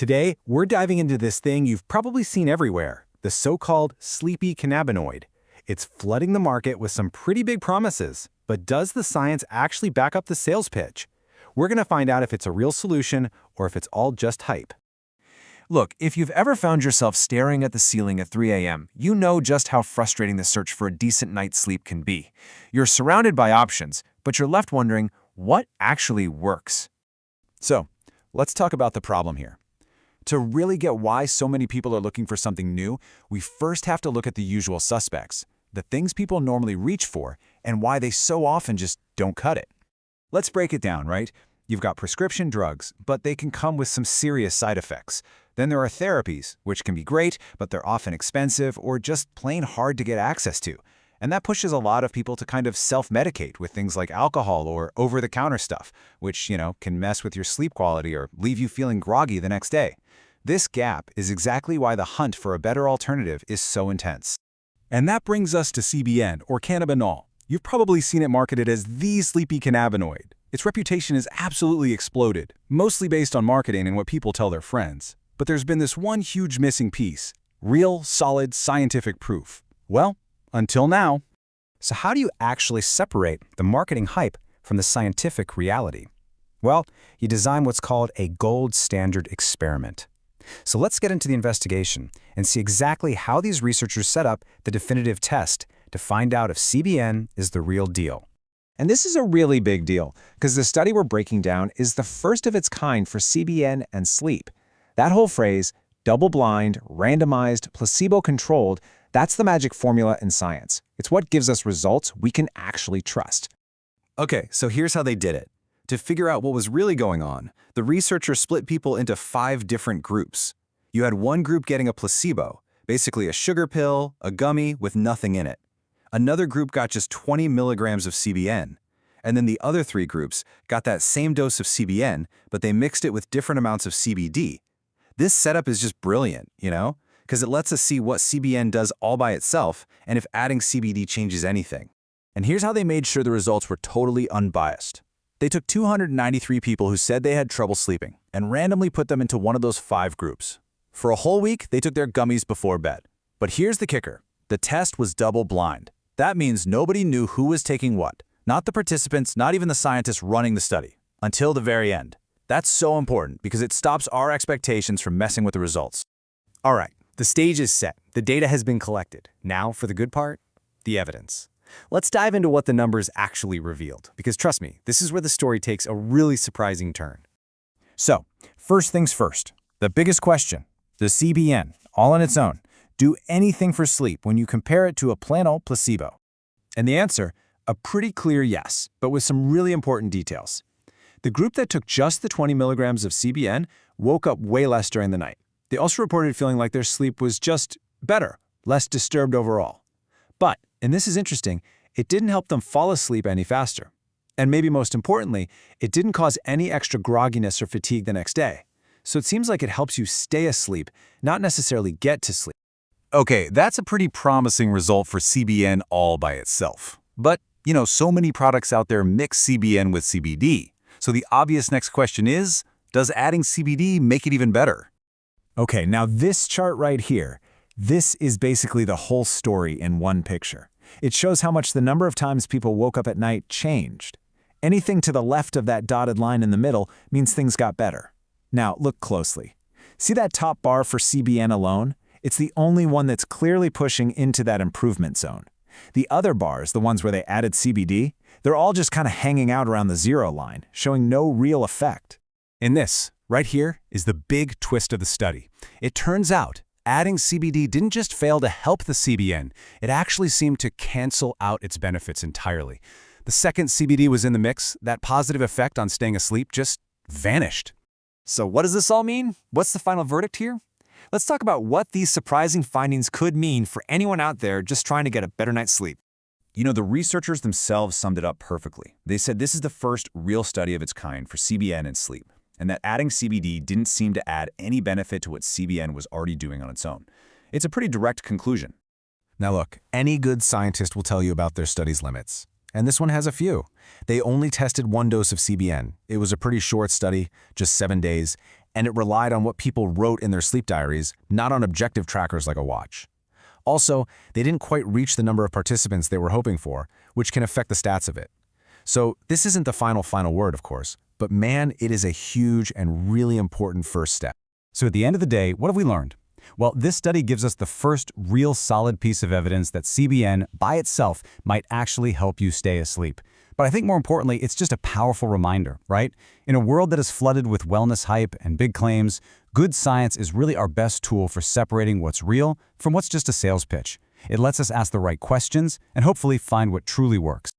Today, we're diving into this thing you've probably seen everywhere, the so-called sleepy cannabinoid. It's flooding the market with some pretty big promises, but does the science actually back up the sales pitch? We're going to find out if it's a real solution or if it's all just hype. Look, if you've ever found yourself staring at the ceiling at 3 a.m., you know just how frustrating the search for a decent night's sleep can be. You're surrounded by options, but you're left wondering, what actually works? So, let's talk about the problem here. To really get why so many people are looking for something new, we first have to look at the usual suspects, the things people normally reach for, and why they so often just don't cut it. Let's break it down, right? You've got prescription drugs, but they can come with some serious side effects. Then there are therapies, which can be great, but they're often expensive or just plain hard to get access to. And that pushes a lot of people to kind of self-medicate with things like alcohol or over-the-counter stuff, which, can mess with your sleep quality or leave you feeling groggy the next day. This gap is exactly why the hunt for a better alternative is so intense. And that brings us to CBN, or cannabinol. You've probably seen it marketed as the sleepy cannabinoid. Its reputation has absolutely exploded, mostly based on marketing and what people tell their friends. But there's been this one huge missing piece: real, solid, scientific proof. Well, until now. So how do you actually separate the marketing hype from the scientific reality? Well, you design what's called a gold standard experiment. So let's get into the investigation and see exactly how these researchers set up the definitive test to find out if CBN is the real deal. And this is a really big deal, because the study we're breaking down is the first of its kind for CBN and sleep. That whole phrase, double-blind, randomized, placebo-controlled, that's the magic formula in science. It's what gives us results we can actually trust. Okay, so here's how they did it. To figure out what was really going on, the researchers split people into 5 different groups. You had one group getting a placebo, basically a sugar pill, a gummy with nothing in it. Another group got just 20 milligrams of CBN. And then the other 3 groups got that same dose of CBN, but they mixed it with different amounts of CBD. This setup is just brilliant, because it lets us see what CBN does all by itself and if adding CBD changes anything. And here's how they made sure the results were totally unbiased. They took 293 people who said they had trouble sleeping and randomly put them into one of those 5 groups. For a whole week, they took their gummies before bed. But here's the kicker. The test was double-blind. That means nobody knew who was taking what. Not the participants, not even the scientists running the study. Until the very end. That's so important because it stops our expectations from messing with the results. All right, the stage is set. The data has been collected. Now, for the good part, the evidence. Let's dive into what the numbers actually revealed, because trust me, this is where the story takes a really surprising turn. So, first things first, the biggest question, does CBN, all on its own, do anything for sleep when you compare it to a plain old placebo? And the answer, a pretty clear yes, but with some really important details. The group that took just the 20 milligrams of CBN woke up way less during the night. They also reported feeling like their sleep was just better, less disturbed overall. But, and this is interesting, it didn't help them fall asleep any faster. And maybe most importantly, it didn't cause any extra grogginess or fatigue the next day. So it seems like it helps you stay asleep, not necessarily get to sleep. Okay, that's a pretty promising result for CBN all by itself. But, so many products out there mix CBN with CBD. So the obvious next question is, does adding CBD make it even better? Okay, now this chart right here, this is basically the whole story in one picture. It shows how much the number of times people woke up at night changed. Anything to the left of that dotted line in the middle means things got better. Now, look closely. See that top bar for CBN alone? It's the only one that's clearly pushing into that improvement zone. The other bars, the ones where they added CBD, they're all just kind of hanging out around the 0 line, showing no real effect. And this, right here, is the big twist of the study. It turns out, adding CBD didn't just fail to help the CBN, it actually seemed to cancel out its benefits entirely. The second CBD was in the mix, that positive effect on staying asleep just vanished. So what does this all mean? What's the final verdict here? Let's talk about what these surprising findings could mean for anyone out there just trying to get a better night's sleep. The researchers themselves summed it up perfectly. They said this is the first real study of its kind for CBN and sleep, and that adding CBD didn't seem to add any benefit to what CBN was already doing on its own. It's a pretty direct conclusion. Now look, any good scientist will tell you about their study's limits. And this one has a few. They only tested one dose of CBN. It was a pretty short study, just 7 days, and it relied on what people wrote in their sleep diaries, not on objective trackers like a watch. Also, they didn't quite reach the number of participants they were hoping for, which can affect the stats of it. So this isn't the final word, of course, but man, it is a huge and really important first step. So at the end of the day, what have we learned? Well, this study gives us the first real solid piece of evidence that CBN by itself might actually help you stay asleep. But I think more importantly, it's just a powerful reminder, right? In a world that is flooded with wellness hype and big claims, good science is really our best tool for separating what's real from what's just a sales pitch. It lets us ask the right questions and hopefully find what truly works.